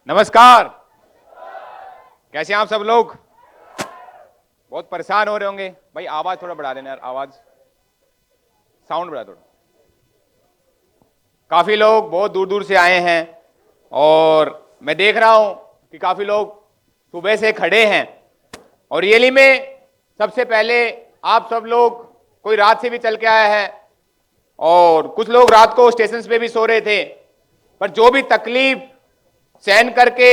नमस्कार। कैसे हैं आप सब लोग? बहुत परेशान हो रहे होंगे भाई। आवाज थोड़ा बढ़ा देना यार, आवाज साउंड बढ़ा थोड़ा। काफी लोग बहुत दूर दूर से आए हैं और मैं देख रहा हूं कि काफी लोग सुबह से खड़े हैं। और रियली में सबसे पहले आप सब लोग, कोई रात से भी चल के आया है और कुछ लोग रात को स्टेशन पे भी सो रहे थे, पर जो भी तकलीफ सहन करके,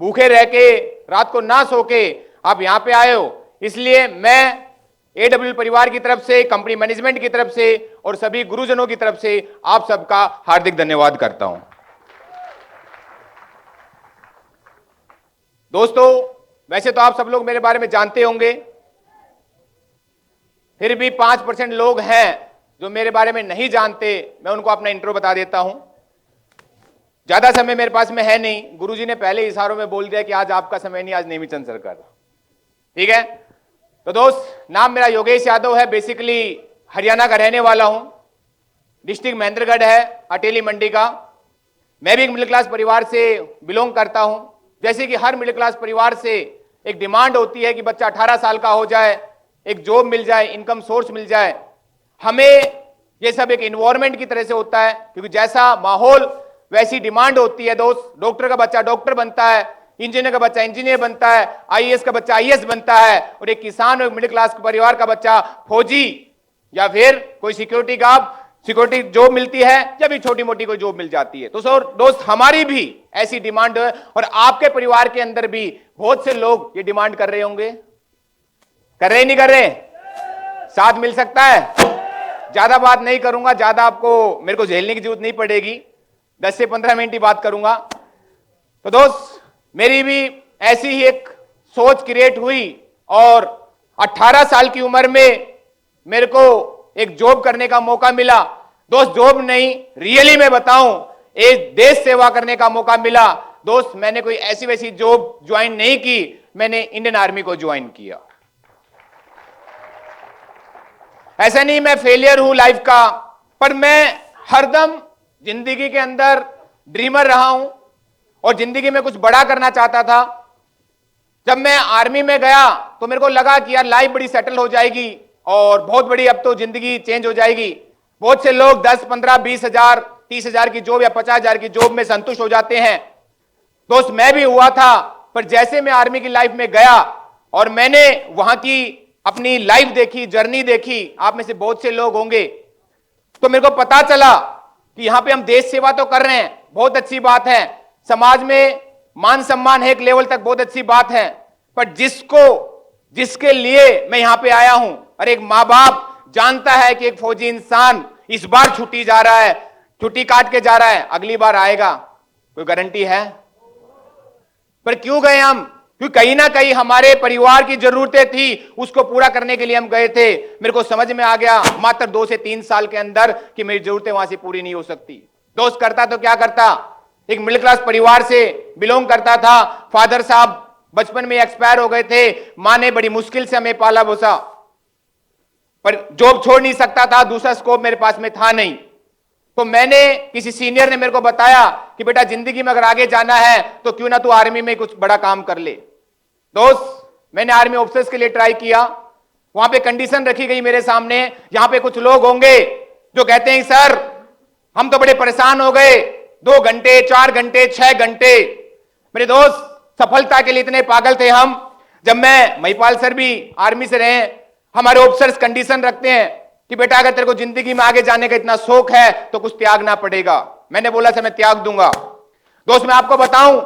भूखे रह के, रात को ना सो के आप यहां पे आए हो, इसलिए मैं एडब्ल्यू परिवार की तरफ से, कंपनी मैनेजमेंट की तरफ से और सभी गुरुजनों की तरफ से आप सबका हार्दिक धन्यवाद करता हूं। दोस्तों, वैसे तो आप सब लोग मेरे बारे में जानते होंगे, फिर भी 5% लोग हैं जो मेरे बारे में नहीं जानते। मैं उनको अपना इंट्रो बता देता हूं। ज्यादा समय मेरे पास में है नहीं, गुरुजी ने पहले इशारों में बोल दिया कि आज आपका समय नहीं, आज नेमीचंद सर का। ठीक है, तो दोस्त, नाम मेरा योगेश यादव है। बेसिकली हरियाणा का रहने वाला हूं। डिस्ट्रिक्ट महेंद्रगढ़ है, अटेली मंडी का। मैं भी एक मिडिल क्लास परिवार से बिलोंग करता हूं। जैसे कि हर मिडिल क्लास परिवार से एक डिमांड होती है कि बच्चा 18 साल का हो जाए, एक जॉब मिल जाए, इनकम सोर्स मिल जाए। हमें ये सब एक इन्वायरमेंट की तरह से होता है, क्योंकि जैसा माहौल वैसी डिमांड होती है। दोस्त, डॉक्टर का बच्चा डॉक्टर बनता है, इंजीनियर का बच्चा इंजीनियर बनता है, आईएएस का बच्चा आईएएस बनता है, और एक किसान और मिडिल क्लास परिवार का बच्चा फौजी या फिर कोई सिक्योरिटी गार्ड, सिक्योरिटी जॉब मिलती है, या भी छोटी मोटी कोई जॉब मिल जाती है। तो दोस्त, हमारी भी ऐसी डिमांड है और आपके परिवार के अंदर भी बहुत से लोग ये डिमांड कर रहे होंगे। कर रहे नहीं कर रहे? साथ मिल सकता है? ज्यादा बात नहीं करूंगा, ज्यादा आपको मेरे को झेलने की जरूरत नहीं पड़ेगी। 10 से 15 मिनट ही बात करूंगा। तो दोस्त, मेरी भी ऐसी ही एक सोच क्रिएट हुई और 18 साल की उम्र में मेरे को एक जॉब करने का मौका मिला। दोस्त, जॉब नहीं, रियली में बताऊं, एक देश सेवा करने का मौका मिला। दोस्त, मैंने कोई ऐसी वैसी जॉब ज्वाइन नहीं की, मैंने इंडियन आर्मी को ज्वाइन किया। ऐसा नहीं मैं फेलियर हूं लाइफ का, पर मैं हरदम जिंदगी के अंदर ड्रीमर रहा हूं और जिंदगी में कुछ बड़ा करना चाहता था। जब मैं आर्मी में गया तो मेरे को लगा कि यार लाइफ बड़ी सेटल हो जाएगी और बहुत बड़ी अब तो जिंदगी चेंज हो जाएगी। बहुत से लोग 10, 15, 20 हजार, 30 हजार की जॉब या 50 हजार की जॉब में संतुष्ट हो जाते हैं। दोस्त, मैं भी हुआ था, पर जैसे मैं आर्मी की लाइफ में गया और मैंने वहां की अपनी लाइफ देखी, जर्नी देखी, आप में से बहुत से लोग होंगे, तो मेरे को पता चला कि यहां पे हम देश सेवा तो कर रहे हैं, बहुत अच्छी बात है, समाज में मान सम्मान है एक लेवल तक, बहुत अच्छी बात है, पर जिसके लिए मैं यहां पे आया हूं, और एक मां बाप जानता है कि एक फौजी इंसान इस बार छुट्टी जा रहा है, छुट्टी काट के जा रहा है, अगली बार आएगा, कोई गारंटी है? पर क्यों गए हम? क्योंकि कहीं ना कहीं हमारे परिवार की जरूरतें थी, उसको पूरा करने के लिए हम गए थे। मेरे को समझ में आ गया मात्र 2 से 3 साल के अंदर कि मेरी जरूरतें वहां से पूरी नहीं हो सकती। दोस्त, करता तो क्या करता, एक मिडिल क्लास परिवार से बिलोंग करता था। फादर साहब बचपन में एक्सपायर हो गए थे, मां ने बड़ी मुश्किल से हमें पाला पोसा, पर जॉब छोड़ नहीं सकता था, दूसरा स्कोप मेरे पास में था नहीं। तो मैंने, किसी सीनियर ने मेरे को बताया कि बेटा जिंदगी में अगर आगे जाना है तो क्यों ना तू आर्मी में कुछ बड़ा काम कर ले। दोस्त, मैंने आर्मी ऑफिसर्स के लिए ट्राई किया। वहां पे कंडीशन रखी गई मेरे सामने। यहां पे कुछ लोग होंगे जो कहते हैं सर हम तो बड़े परेशान हो गए, 2 घंटे, 4 घंटे, 6 घंटे। मेरे दोस्त, सफलता के लिए इतने पागल थे हम। जब मैं, महिपाल सर भी आर्मी से रहे, हमारे ऑफिसर्स कंडीशन रखते हैं कि बेटा अगर तेरे को जिंदगी में आगे जाने का इतना शौक है तो कुछ त्यागना पड़ेगा। मैंने बोला सर मैं त्याग दूंगा। दोस्त, मैं आपको बताऊं,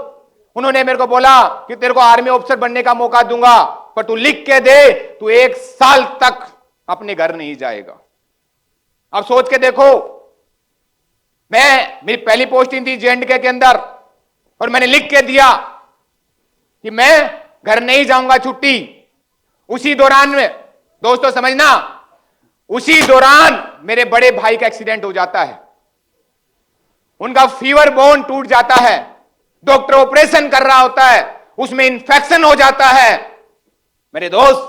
उन्होंने मेरे को बोला कि तेरे को आर्मी ऑफिसर बनने का मौका दूंगा, पर तू लिख के दे, तू 1 साल तक अपने घर नहीं जाएगा। अब सोच के देखो, मेरी पहली पोस्टिंग थी JNK के अंदर और मैंने लिख के दिया कि मैं घर नहीं जाऊंगा छुट्टी। उसी दौरान में, दोस्तों समझना, उसी दौरान मेरे बड़े भाई का एक्सीडेंट हो जाता है, उनका फीवर बोन टूट जाता है, डॉक्टर ऑपरेशन कर रहा होता है, उसमें इंफेक्शन हो जाता है। मेरे दोस्त,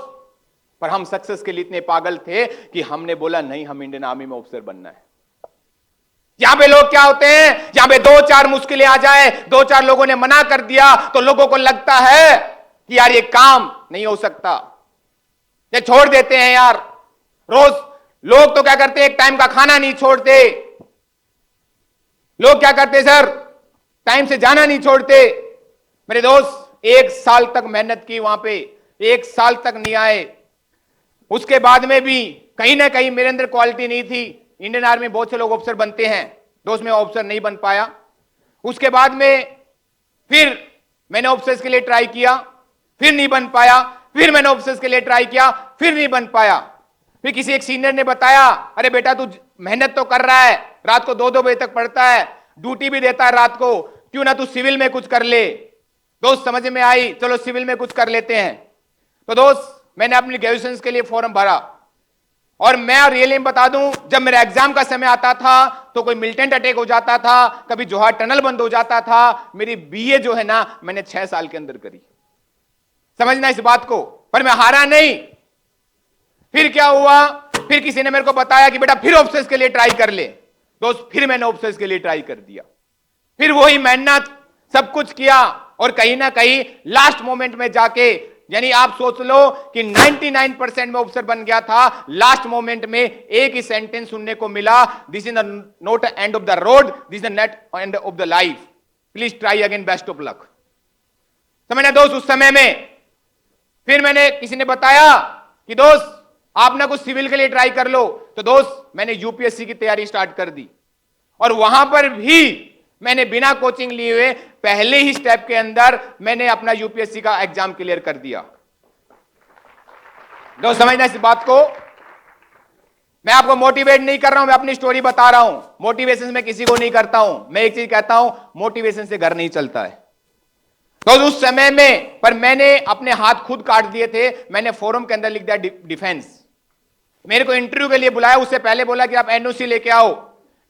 पर हम सक्सेस के लिए इतने पागल थे कि हमने बोला नहीं, हम इंडियन आर्मी में ऑफिसर बनना है। यहां पे लोग क्या होते हैं, यहां पे दो चार मुश्किलें आ जाए, दो चार लोगों ने मना कर दिया तो लोगों को लगता है कि यार ये काम नहीं हो सकता, ये छोड़ देते हैं यार। रोज लोग तो क्या करते हैं, एक टाइम का खाना नहीं छोड़ते, लोग क्या करते सर, टाइम से जाना नहीं छोड़ते। मेरे दोस्त 1 साल तक मेहनत की वहां पे, 1 साल तक नहीं आए। उसके बाद में भी कहीं ना कहीं मेरे अंदर क्वालिटी नहीं थी। इंडियन आर्मी बहुत से लोग ऑफिसर बनते हैं, दोस्त मैं ऑफिसर नहीं बन पाया। उसके बाद में फिर मैंने ऑफिसर्स के लिए ट्राई किया, फिर नहीं बन पाया। फिर मैंने ऑफिसर्स के लिए ट्राई किया, फिर नहीं बन पाया। फिर किसी एक सीनियर ने बताया, अरे बेटा तू मेहनत तो कर रहा है, रात को 2-2 बजे तक पढ़ता है, ड्यूटी भी देता है रात को, क्यों ना तू सिविल में कुछ कर ले। दोस्त समझ में आई, चलो सिविल में कुछ कर लेते हैं। तो दोस्त मैंने अपनी ग्रेजुएशन के लिए फॉर्म भरा, और मैं रियली बता दूं, जब मेरा एग्जाम का समय आता था तो कोई मिलिटेंट अटैक हो जाता था, कभी जोहार टनल बंद हो जाता था। मेरी बीए जो है ना मैंने 6 साल के अंदर करी, समझना इस बात को, पर मैं हारा नहीं। फिर क्या हुआ, फिर किसी ने मेरे को बताया कि बेटा फिर ऑफिसर्स के लिए ट्राई कर ले। दोस्त फिर मैंने ऑफिसर्स के लिए ट्राई कर दिया, फिर वही मेहनत सब कुछ किया, और कहीं ना कहीं लास्ट मोमेंट में जाके, यानी आप सोच लो कि 99% में ऑफिसर बन गया था, लास्ट मोमेंट में एक ही सेंटेंस सुनने को मिला, this is not end of the road, this is net end of the life, please try again, best of luck. समझना दोस्त, उस समय में फिर मैंने, किसी ने बताया कि दोस्त आप ना कुछ सिविल के लिए ट्राई कर लो, तो दोस्त मैंने यूपीएससी की तैयारी स्टार्ट कर दी, और वहां पर भी मैंने बिना कोचिंग लिए हुए पहले ही स्टेप के अंदर मैंने अपना यूपीएससी का एग्जाम क्लियर कर दिया। दोस्त समझना इस बात को, मैं आपको मोटिवेट नहीं कर रहा हूं, मैं अपनी स्टोरी बता रहा हूं। मोटिवेशन में किसी को नहीं करता हूं, मैं एक चीज कहता हूं, मोटिवेशन से घर नहीं चलता है। तो उस समय में पर मैंने अपने हाथ खुद काट दिए थे। मैंने फोरम के अंदर लिख दिया डिफेंस। मेरे को इंटरव्यू के लिए बुलाया, उससे पहले बोला कि आप एनओसी लेके आओ।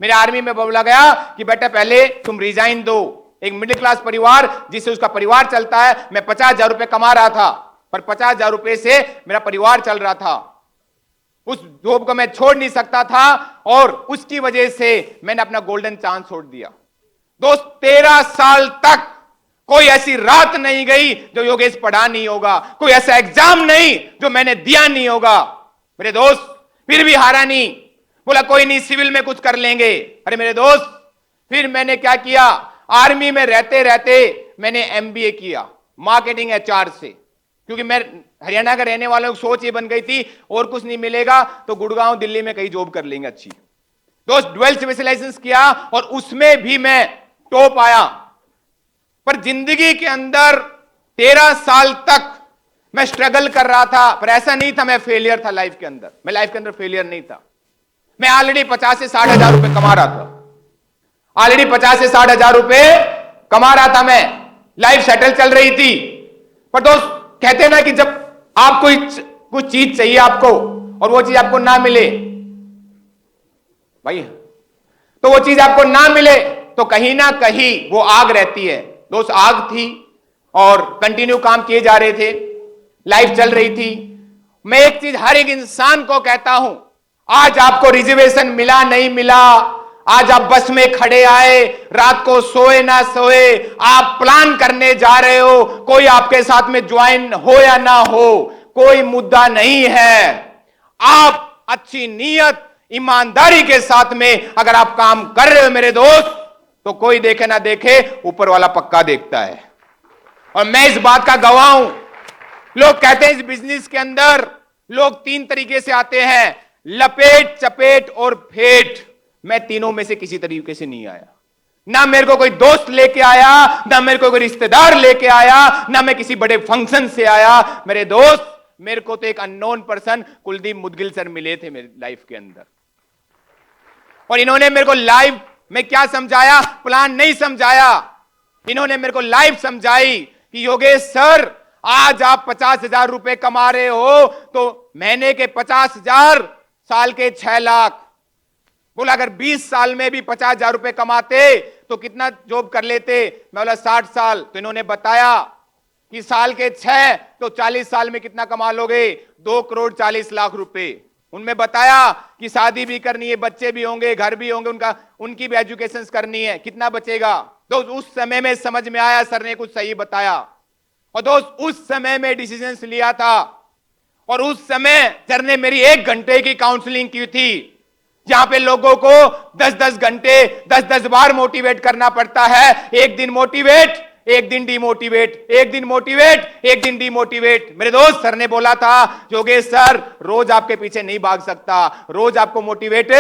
मेरे आर्मी में बोला गया कि बेटा पहले तुम रिजाइन दो। एक मिडिल क्लास परिवार जिससे उसका परिवार चलता है, मैं 50,000 रुपए कमा रहा था, पर 50,000 रुपए से मेरा परिवार चल रहा था, उस जॉब को मैं छोड़ नहीं सकता था, और उसकी वजह से मैंने अपना गोल्डन चांस छोड़ दिया। दोस्त 13 साल तक कोई ऐसी रात नहीं गई जो योगेश पढ़ा नहीं होगा, कोई ऐसा एग्जाम नहीं जो मैंने दिया नहीं होगा। मेरे दोस्त फिर भी हारा नहीं, बोला कोई नहीं सिविल में कुछ कर लेंगे। अरे मेरे दोस्त, फिर मैंने क्या किया, आर्मी में रहते रहते मैंने एमबीए किया मार्केटिंग एचआर से, क्योंकि मैं हरियाणा का रहने वालों की सोच ये बन गई थी, और कुछ नहीं मिलेगा तो गुड़गांव दिल्ली में कहीं जॉब कर लेंगे अच्छी। दोस्त डुअल स्पेशलाइजेशन किया, और उसमें भी मैं टॉप आया। पर जिंदगी के अंदर 13 साल तक मैं स्ट्रगल कर रहा था, पर ऐसा नहीं था मैं फेलियर था लाइफ के अंदर। मैं लाइफ के अंदर फेलियर नहीं था। मैं ऑलरेडी 50 से 60 हजार रुपए कमा रहा था, ऑलरेडी 50 से 60 हजार रुपए कमा रहा था मैं, लाइफ सेटल चल रही थी। पर दोस्त कहते हैं ना कि जब आपको कुछ चीज चाहिए आपको, और वो चीज आपको ना मिले भाई, तो वो चीज आपको ना मिले तो कहीं ना कहीं वो आग रहती है। दोस्त आग थी, और कंटिन्यू काम किए जा रहे थे, लाइफ चल रही थी। मैं एक चीज हर एक इंसान को कहता हूं, आज आपको रिजर्वेशन मिला नहीं मिला, आज आप बस में खड़े आए, रात को सोए ना सोए, आप प्लान करने जा रहे हो, कोई आपके साथ में ज्वाइन हो या ना हो, कोई मुद्दा नहीं है। आप अच्छी नीयत ईमानदारी के साथ में अगर आप काम कर रहे हो मेरे दोस्त, तो कोई देखे ना देखे, ऊपर वाला पक्का देखता है। और मैं इस बात का गवाह हूं। लोग कहते हैं इस बिजनेस के अंदर लोग 3 तरीके से आते हैं, लपेट, चपेट और फेट। मैं तीनों में से किसी तरीके से नहीं आया। ना मेरे को कोई दोस्त लेके आया, ना मेरे को कोई रिश्तेदार लेके आया, ना मैं किसी बड़े फंक्शन से आया। मेरे दोस्त, मेरे को तो एक unknown person Kuldeep Mudgil sir मिले थे मेरी लाइफ के अंदर, और इन्होंने मेरे को लाइव में क्या समझाया, प्लान नहीं समझाया, इन्होंने मेरे को लाइव समझाई कि योगेश सर, आज आप 50,000 रुपए कमा रहे हो, तो महीने के 50,000, साल के 6 लाख। बोला अगर 20 साल में भी 50,000 रुपए कमाते तो कितना जॉब कर लेते। मैं बोला 60 साल। तो इन्होंने बताया कि साल के 6 तो 40 साल में कितना कमा लोगे, 2 करोड़ 40 लाख रुपए। उनमें बताया कि शादी भी करनी है, बच्चे भी होंगे, घर भी होंगे, उनकी भी एजुकेशन करनी है, कितना बचेगा। दोस्त उस समय में समझ में आया सर ने कुछ सही बताया, और दोस्त उस समय में डिसीजंस लिया था। और उस समय सर ने मेरी 1 घंटे की काउंसलिंग की थी, जहां पे लोगों को 10-10 घंटे 10-10 बार मोटिवेट करना पड़ता है। एक दिन मोटिवेट, एक दिन डिमोटिवेट, एक दिन मोटिवेट, एक दिन डिमोटिवेट। मेरे दोस्त सर ने बोला था योगेश सर रोज आपके पीछे नहीं भाग सकता, रोज आपको मोटिवेट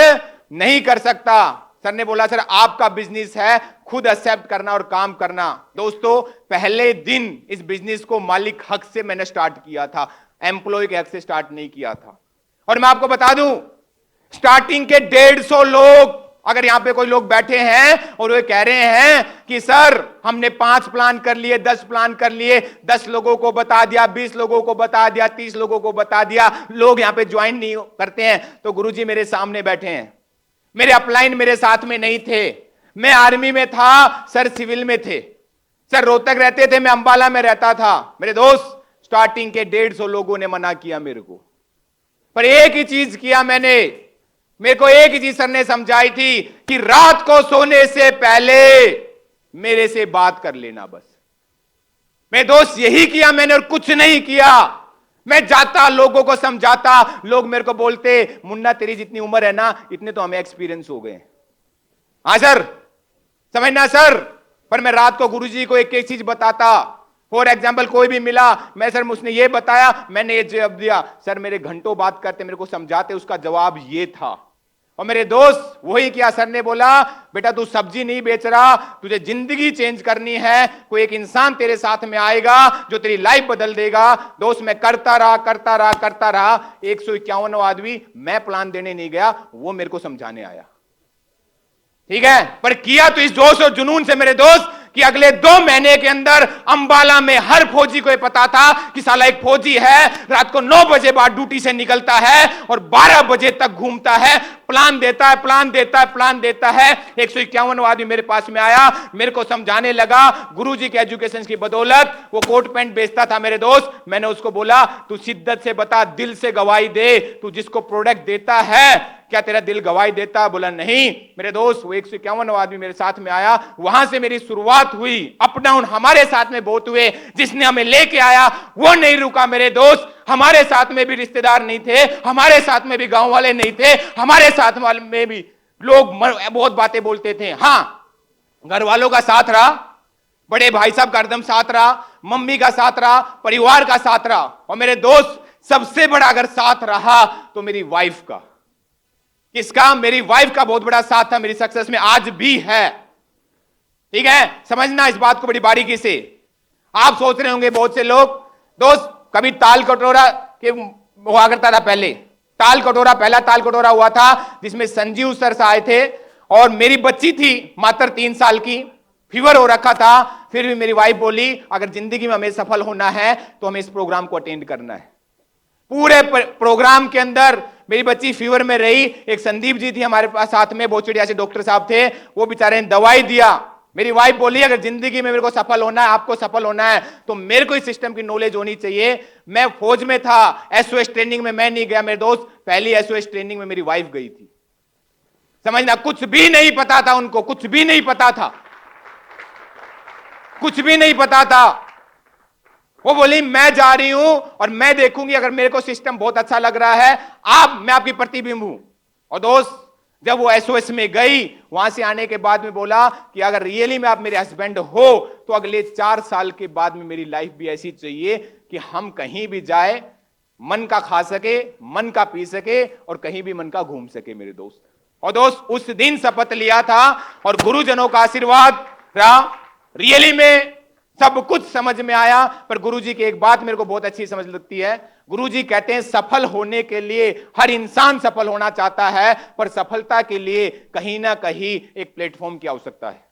नहीं कर सकता। सर ने बोला सर आपका बिजनेस है खुद एक्सेप्ट करना और काम करना। दोस्तों पहले दिन इस बिजनेस को मालिक हक से मैंने स्टार्ट किया था, एम्प्लॉय के हक से स्टार्ट नहीं किया था। और मैं आपको बता दूं स्टार्टिंग के 150 लोग, अगर यहां पे कोई लोग बैठे हैं और वे कह रहे हैं कि सर हमने 5 प्लान कर लिए, 10 प्लान कर लिए, 10 लोगों को बता दिया, 20 लोगों को बता दिया, 30 लोगों को बता दिया, लोग यहां पे ज्वाइन नहीं करते हैं, तो गुरुजी मेरे सामने बैठे हैं। मेरे अपलाइन मेरे साथ में नहीं थे, मैं आर्मी में था, सर सिविल में थे, सर रोहतक रहते थे, मैं अंबाला में रहता था। मेरे दोस्त स्टार्टिंग के 150 लोगों ने मना किया मेरे को, पर एक ही चीज किया मैंने, मेरे को एक ही चीज सर ने समझाई थी कि रात को सोने से पहले मेरे से बात कर लेना बस। मेरे दोस्त यही किया मैंने और कुछ नहीं किया। मैं जाता लोगों को समझाता, लोग मेरे को बोलते मुन्ना तेरी जितनी उम्र है ना इतने तो हमें एक्सपीरियंस हो गए। हाँ सर समझना सर, पर मैं रात को गुरुजी को एक एक चीज बताता। फॉर एग्जाम्पल कोई भी मिला, मैं सर उसने ये बताया, मैंने ये जवाब दिया, सर मेरे घंटों बात करते मेरे को समझाते, उसका जवाब ये था। और मेरे दोस्त वही किया। सर ने बोला बेटा तू सब्जी नहीं बेच रहा, तुझे जिंदगी चेंज करनी है, कोई एक इंसान तेरे साथ में आएगा जो तेरी लाइफ बदल देगा। दोस्त मैं करता रहा करता रहा करता रहा, 151 आदमी, मैं प्लान देने नहीं गया, वो मेरे को समझाने आया। ठीक है, पर किया तो इस जोश और जुनून से मेरे दोस्त कि अगले 2 महीने के अंदर अंबाला में हर फौजी को पता था कि साला एक फौजी है, रात को 9 बजे बाद ड्यूटी से निकलता है और 12 बजे तक घूमता है, प्लान देता है, प्लान देता है, प्लान देता है। 151 आदमी मेरे पास में आया, मेरे को समझाने लगा गुरुजी के एजुकेशन की बदौलत। वो कोट पैंट बेचता था मेरे दोस्त, मैंने उसको बोला तू शिद्दत से बता, दिल से गवाही दे, तू जिसको प्रोडक्ट देता है क्या तेरा दिल गवाही देता? बोला नहीं। मेरे दोस्त वो 151 आदमी मेरे साथ में आया, वहां से मेरी शुरुआत हुई। अप डाउन हमारे साथ में बहुत हुए, जिसने हमें लेके आया वो नहीं रुका मेरे दोस्त। हमारे साथ में भी रिश्तेदार नहीं थे, हमारे साथ में भी गांव वाले नहीं थे, हमारे साथ में भी लोग बहुत बातें बोलते थे। हाँ घर वालों का साथ रहा, बड़े भाई साहब का हरदम साथ रहा, मम्मी का साथ रहा, परिवार का साथ रहा, और मेरे दोस्त सबसे बड़ा अगर साथ रहा तो मेरी वाइफ का। किसका? मेरी वाइफ का बहुत बड़ा साथ था मेरी सक्सेस में, आज भी है। ठीक है, समझना इस बात को बड़ी बारीकी से। आप सोच रहे होंगे बहुत से लोग, दोस्त कभी ताल कटोरा के हुआ करता था पहले, ताल कटोरा, पहला ताल कटोरा हुआ था जिसमें संजीव सर आए थे, और मेरी बच्ची थी मात्र 3 साल की, फीवर हो रखा था, फिर भी मेरी वाइफ बोली अगर जिंदगी में हमें सफल होना है तो हमें इस प्रोग्राम को अटेंड करना है। पूरे प्रोग्राम के अंदर मेरी बच्ची फीवर में रही। एक संदीप जी थी हमारे पास साथ में, बोचड़िया से डॉक्टर साहब थे, वो बेचारे ने दवाई दिया। मेरी वाइफ बोली अगर जिंदगी में मेरे को सफल होना है, आपको सफल होना है, तो मेरे को इस सिस्टम की नॉलेज होनी चाहिए। मैं फौज में था, एसओएस ट्रेनिंग में मैं नहीं गया मेरे दोस्त, पहली एसओएस ट्रेनिंग में मेरी वाइफ गई थी। समझना, कुछ भी नहीं पता था उनको, कुछ भी नहीं पता था, कुछ भी नहीं पता था। वो बोली मैं जा रही हूं और मैं देखूंगी अगर मेरे को सिस्टम बहुत अच्छा लग रहा है, मैं आपकी प्रतिबिंब हूं। और दोस्त जब वो एसओएस में गई, वहां से आने के बाद में बोला कि अगर रियली में आप मेरे हस्बैंड हो तो अगले 4 साल के बाद में मेरी लाइफ भी ऐसी चाहिए कि हम कहीं भी जाए मन का खा सके, मन का पी सके और कहीं भी मन का घूम सके मेरे दोस्त। और दोस्त उस दिन शपथ लिया था और गुरुजनों का आशीर्वाद रहा, रियली में सब कुछ समझ में आया। पर गुरुजी की एक बात मेरे को बहुत अच्छी समझ लगती है। गुरुजी कहते हैं सफल होने के लिए हर इंसान सफल होना चाहता है, पर सफलता के लिए कहीं ना कहीं एक प्लेटफॉर्म की आवश्यकता है।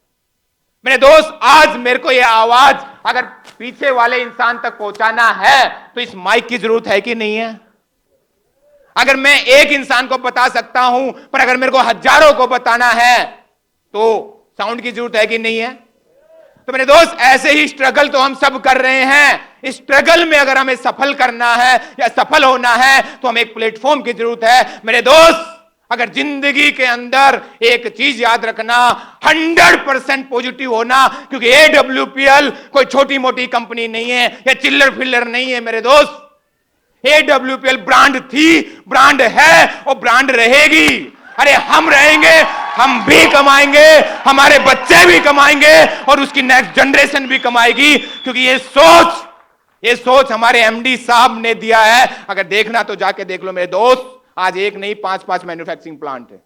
मेरे दोस्त आज मेरे को यह आवाज अगर पीछे वाले इंसान तक पहुंचाना है तो इस माइक की जरूरत है कि नहीं है? अगर मैं एक इंसान को बता सकता हूं, पर अगर मेरे को हजारों को बताना है तो साउंड की जरूरत है कि नहीं है? तो मेरे दोस्त ऐसे ही स्ट्रगल तो हम सब कर रहे हैं। इस स्ट्रगल में अगर हमें सफल करना है या सफल होना है तो हमें एक प्लेटफॉर्म की जरूरत है। मेरे दोस्त अगर जिंदगी के अंदर एक चीज याद रखना, 100% पॉजिटिव होना, क्योंकि AWPL कोई छोटी मोटी कंपनी नहीं है या चिल्लर फिल्लर नहीं है मेरे दोस्त। AWPL ब्रांड थी, ब्रांड है और ब्रांड रहेगी। अरे हम रहेंगे, हम भी कमाएंगे, हमारे बच्चे भी कमाएंगे और उसकी नेक्स्ट जनरेशन भी कमाएगी, क्योंकि ये सोच हमारे MD साहब ने दिया है। अगर देखना तो जाके देख लो मेरे दोस्त, आज एक नहीं 5-5 मैन्युफैक्चरिंग प्लांट है।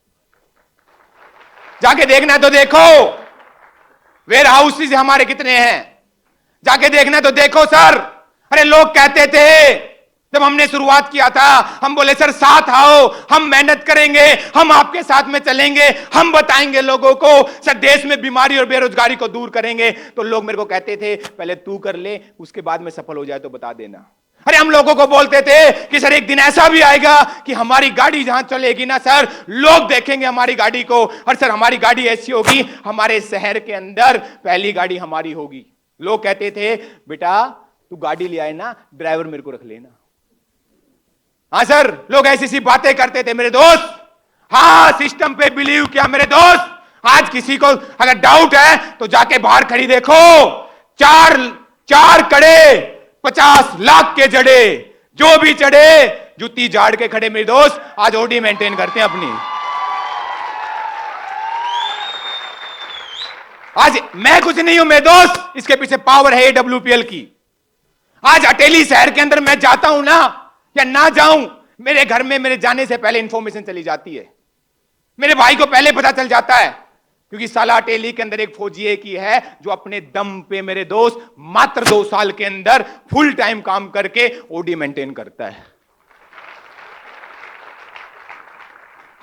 जाके देखना तो देखो, वेयर हाउसेज हमारे कितने हैं, जाके देखना तो देखो सर। अरे लोग कहते थे जब हमने शुरुआत किया था, हम बोले सर साथ आओ, हम मेहनत करेंगे, हम आपके साथ में चलेंगे, हम बताएंगे लोगों को, सर देश में बीमारी और बेरोजगारी को दूर करेंगे। तो लोग मेरे को कहते थे पहले तू कर ले, उसके बाद में सफल हो जाए तो बता देना। अरे हम लोगों को बोलते थे कि सर एक दिन ऐसा भी आएगा कि हमारी गाड़ी जहां चलेगी ना सर, लोग देखेंगे हमारी गाड़ी को, और सर हमारी गाड़ी ऐसी होगी, हमारे शहर के अंदर पहली गाड़ी हमारी होगी। लोग कहते थे बेटा तू गाड़ी ले आए ना, ड्राइवर मेरे को रख लेना। हाँ सर, लोग ऐसी सी बातें करते थे मेरे दोस्त। हाँ, सिस्टम पे बिलीव किया मेरे दोस्त। आज किसी को अगर डाउट है तो जाके बाहर खड़ी देखो, चार कड़े 50 लाख के जड़े, जो भी चढ़े जुत्ती झाड़ के खड़े मेरे दोस्त, आज ओडी मेंटेन करते हैं अपनी। आज मैं कुछ नहीं हूं मेरे दोस्त, इसके पीछे पावर है AWPL की। आज अटेली शहर के अंदर मैं जाता हूं ना या ना जाऊं, मेरे घर में मेरे जाने से पहले इंफॉर्मेशन चली जाती है, मेरे भाई को पहले पता चल जाता है, क्योंकि साला अटेली के अंदर एक फौजी की है जो अपने दम पे मेरे दोस्त मात्र 2 साल के अंदर फुल टाइम काम करके ओडी मेंटेन करता है।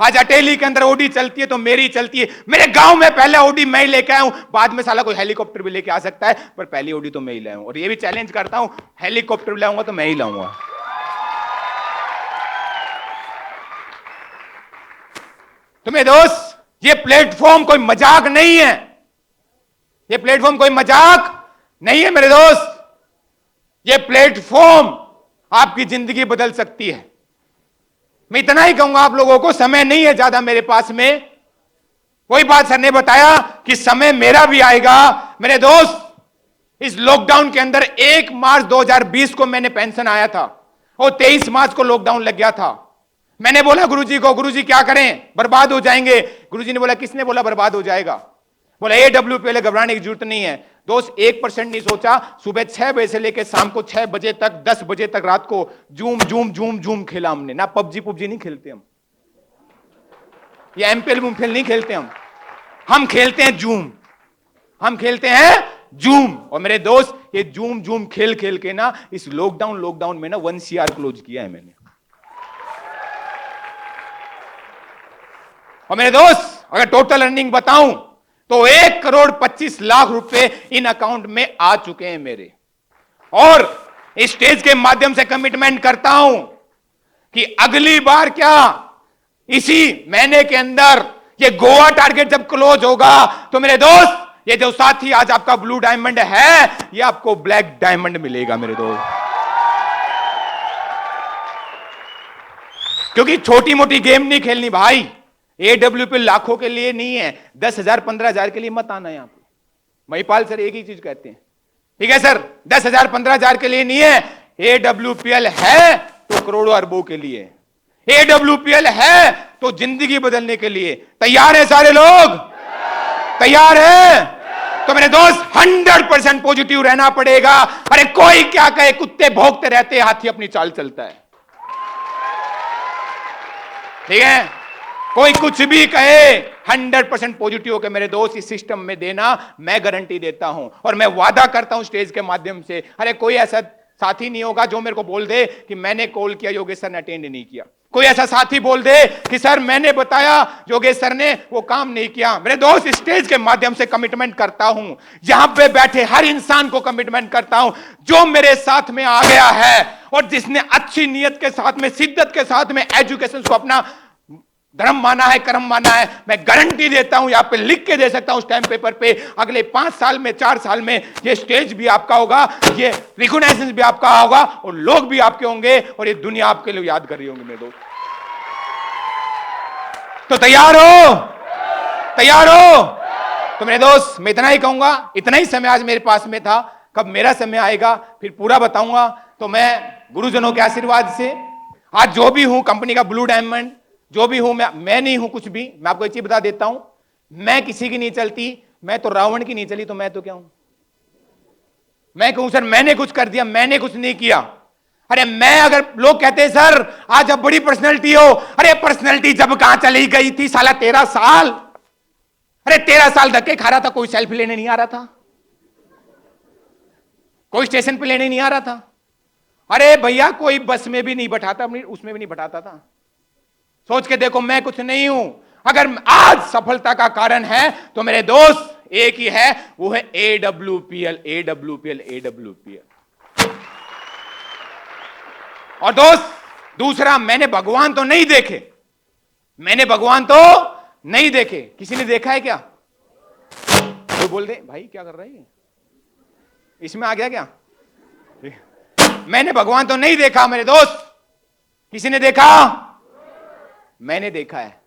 आज अटेली के अंदर ओडी चलती है तो मेरी चलती है। मेरे गांव में पहले ओडी मैं ही लेके आया हूं, बाद में साला कोई हेलीकॉप्टर भी लेके आ सकता है, पर पहली ओडी तो मैं ही लाया हूं। और ये भी चैलेंज करता हूं, हेलीकॉप्टर लाऊंगा तो मैं ही लाऊंगा। तो मेरे दोस्त ये प्लेटफॉर्म कोई मजाक नहीं है, ये प्लेटफॉर्म कोई मजाक नहीं है मेरे दोस्त। ये प्लेटफॉर्म आपकी जिंदगी बदल सकती है। मैं इतना ही कहूंगा आप लोगों को, समय नहीं है ज्यादा मेरे पास में। वही बात सर ने बताया कि समय मेरा भी आएगा मेरे दोस्त। इस लॉकडाउन के अंदर 1 मार्च 2020 को मैंने पेंशन आया था और 23 मार्च को लॉकडाउन लग गया था। मैंने बोला गुरुजी को, गुरुजी क्या करें, बर्बाद हो जाएंगे। गुरुजी ने बोला किसने बोला बर्बाद हो जाएगा? बोला AWPL, घबराने की जरूरत नहीं है। दोस्त 1% नहीं सोचा। सुबह 6 बजे से लेकर शाम को 6 बजे तक, 10 बजे तक रात को जूम खेला हमने। ना पबजी नहीं खेलते हम, या MPL नहीं खेलते हम खेलते हैं जूम, हम खेलते हैं जूम। और मेरे दोस्त ये जूम खेल के ना इस लॉकडाउन में ना 1 CR क्लोज किया है मैंने। और मेरे दोस्त अगर टोटल अर्निंग बताऊं तो 1,25,00,000 रुपए इन अकाउंट में आ चुके हैं मेरे। और इस स्टेज के माध्यम से कमिटमेंट करता हूं कि अगली बार क्या, इसी महीने के अंदर ये गोवा टारगेट जब क्लोज होगा तो मेरे दोस्त ये जो साथी आज आपका ब्लू डायमंड है, ये आपको ब्लैक डायमंड मिलेगा मेरे दोस्त। क्योंकि छोटी मोटी गेम नहीं खेलनी भाई। AWPL लाखों के लिए नहीं है, 10,000 15,000 के लिए मत आना यहां पे। महिपाल सर एक ही चीज कहते हैं, ठीक है सर, 10,000 15,000 के लिए नहीं है। AWPL है तो करोड़ों अरबों के लिए, AWPL है तो जिंदगी बदलने के लिए। तैयार है सारे लोग? तैयार है? तो मेरे दोस्त 100% पॉजिटिव रहना पड़ेगा। अरे कोई क्या कहे, कुत्ते भौंकते रहते, हाथी अपनी चाल चलता है, ठीक है? कोई कुछ भी कहे, 100% पॉजिटिव होकर मेरे दोस्त इस सिस्टम में देना, मैं गारंटी देता हूं। और मैं वादा करता हूं स्टेज के माध्यम से, अरे कोई ऐसा साथी नहीं होगा जो मेरे को बोल दे कि मैंने कॉल किया योगेश सर ने अटेंड नहीं किया। कोई ऐसा साथी बोल दे कि सर मैंने बताया योगेश सर ने वो काम नहीं किया। मेरे दोस्त स्टेज के माध्यम से कमिटमेंट करता हूं, यहां पे बैठे हर इंसान को कमिटमेंट करता हूं, जो मेरे साथ में आ गया है और जिसने अच्छी नीयत के साथ में, शिद्दत के साथ में एजुकेशन को अपना धर्म माना है, कर्म माना है। मैं गारंटी देता हूं, यहां पे लिख के दे सकता हूं स्टैम्प पेपर पे, अगले 5 साल में, 4 साल में ये स्टेज भी आपका होगा, ये रिकॉग्निशन भी आपका होगा, और लोग भी आपके होंगे, और ये दुनिया आपके लिए याद कर रही होंगी मेरे दोस्त। तो तैयार हो? तैयार हो? तो मेरे दोस्त, मैं इतना ही कहूंगा, इतना ही समय आज मेरे पास में था। कब मेरा समय आएगा फिर पूरा बताऊंगा। तो मैं गुरुजनों के आशीर्वाद से आज जो भी हूं, कंपनी का ब्लू डायमंड जो भी हूं, मैं नहीं हूं कुछ भी। मैं आपको एक चीज बता देता हूं, मैं किसी की नहीं चलती। मैं तो रावण की नहीं चली, तो मैं तो क्या हूं? मैं कहूं सर मैंने कुछ कर दिया, मैंने कुछ नहीं किया। अरे मैं, अगर लोग कहते हैं सर आज आप बड़ी पर्सनैलिटी हो, अरे पर्सनैलिटी जब कहां चली गई थी साला 13 साल। अरे 13 साल धक्के खा रहा था, कोई सेल्फी लेने नहीं आ रहा था, कोई स्टेशन पे लेने नहीं आ रहा था। अरे भैया कोई बस में भी नहीं बैठाता, उसमें भी नहीं बैठाता था। सोच के देखो, मैं कुछ नहीं हूं। अगर आज सफलता का कारण है तो मेरे दोस्त एक ही है, वो है AWPL, AWPL, AWPL। और दोस्त दूसरा, मैंने भगवान तो नहीं देखे, मैंने भगवान तो नहीं देखे। किसी ने देखा है क्या? कोई बोल दे भाई क्या कर रहा है, इसमें आ गया क्या? मैंने भगवान तो नहीं देखा मेरे दोस्त। किसी ने देखा? मैंने देखा है,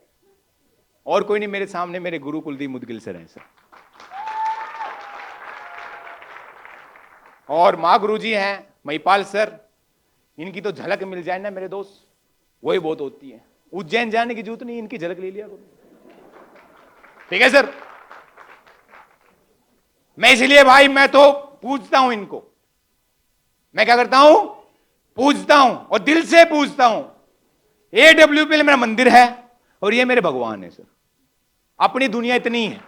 और कोई नहीं मेरे सामने, मेरे गुरु कुलदीप मुदगिल सर हैं सर, और मां गुरु जी हैं महिपाल सर। इनकी तो झलक मिल जाए ना मेरे दोस्त, वही बहुत होती है। उज्जैन जाने की जरूरत नहीं, इनकी झलक ले लिया करो। ठीक है सर? मैं इसलिए भाई, मैं तो पूछता हूं इनको, मैं क्या करता हूं? पूछता हूं, और दिल से पूछता हूं। AWPL मेरा मंदिर है, और ये मेरे भगवान है सर। अपनी दुनिया इतनी है,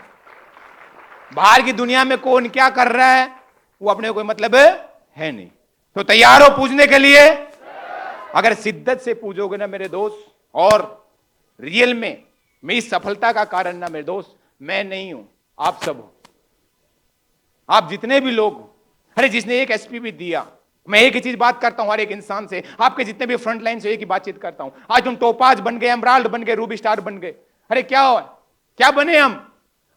बाहर की दुनिया में कौन क्या कर रहा है वो अपने कोई मतलब है नहीं। तो तैयार हो पूछने के लिए? अगर शिद्दत से पूछोगे ना मेरे दोस्त, और रियल में मेरी सफलता का कारण ना मेरे दोस्त मैं नहीं हूं, आप सब हो। आप जितने भी लोग हो, अरे जिसने एक SP भी दिया, मैं एक ही चीज बात करता हूं हर एक इंसान से, आपके जितने भी फ्रंट लाइन से एक ही बातचीत करता हूं। आज तुम टोपाज बन गए, एमराल्ड बन गए, रूबी स्टार बन गए, अरे क्या हो, क्या बने हम?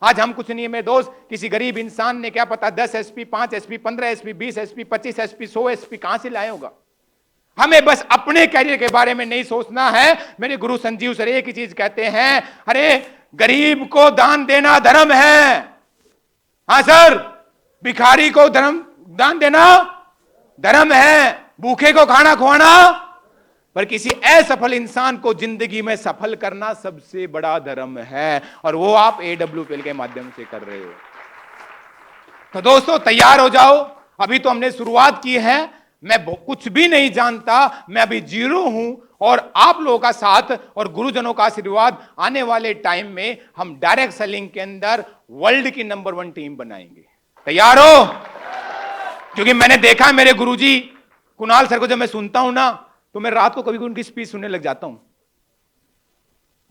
आज हम कुछ नहीं है मेरे दोस्त। किसी गरीब इंसान ने क्या पता 10 SP, 5 SP, 15 SP, 20 SP, 25 SP, 100 SP कहां से लाए होगा। हमें बस अपने कैरियर के बारे में नहीं सोचना है। मेरे गुरु संजीव सर एक ही चीज कहते हैं, अरे गरीब को दान देना धर्म है। हां सर, भिखारी को दान देना धर्म है, भूखे को खाना खवाना, पर किसी असफल इंसान को जिंदगी में सफल करना सबसे बड़ा धर्म है, और वो आप AWPL के माध्यम से कर रहे हो। तो दोस्तों तैयार हो जाओ, अभी तो हमने शुरुआत की है। मैं कुछ भी नहीं जानता, मैं अभी जीरो हूं, और आप लोगों का साथ और गुरुजनों का आशीर्वाद, आने वाले टाइम में हम डायरेक्ट सेलिंग के अंदर वर्ल्ड की नंबर 1 टीम बनाएंगे। तैयार हो? क्योंकि मैंने देखा मेरे गुरुजी कुणाल सर को, जब मैं सुनता हूं ना तो मैं रात को कभी उनकी स्पीच सुनने लग जाता हूं।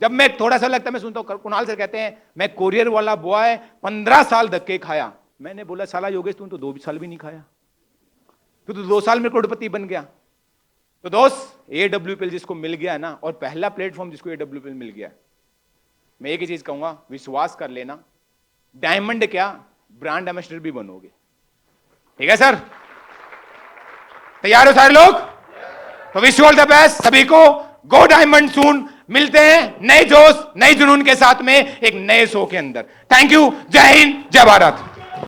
जब मैं थोड़ा सा लगता है मैं सुनता हूं, कुणाल सर कहते हैं मैं कोरियर वाला बॉय 15 साल धक्के खाया। मैंने बोला साला योगेश तुम तो 2 साल भी नहीं खाया, तू तो 2 साल में करोड़पति बन गया। तो दोस्त AWPL जिसको मिल गया ना, और पहला प्लेटफॉर्म जिसको AWPL मिल गया, मैं एक ही चीज कहूंगा, विश्वास कर लेना, डायमंड क्या ब्रांड एम्बेसडर भी बनोगे। ठीक है सर? तैयार हो सारे लोग? तो wish you all the best सभी को। गो डायमंड सून। मिलते हैं नए जोश नए जुनून के साथ में एक नए शो के अंदर। Thank you. जय हिंद, जय भारत।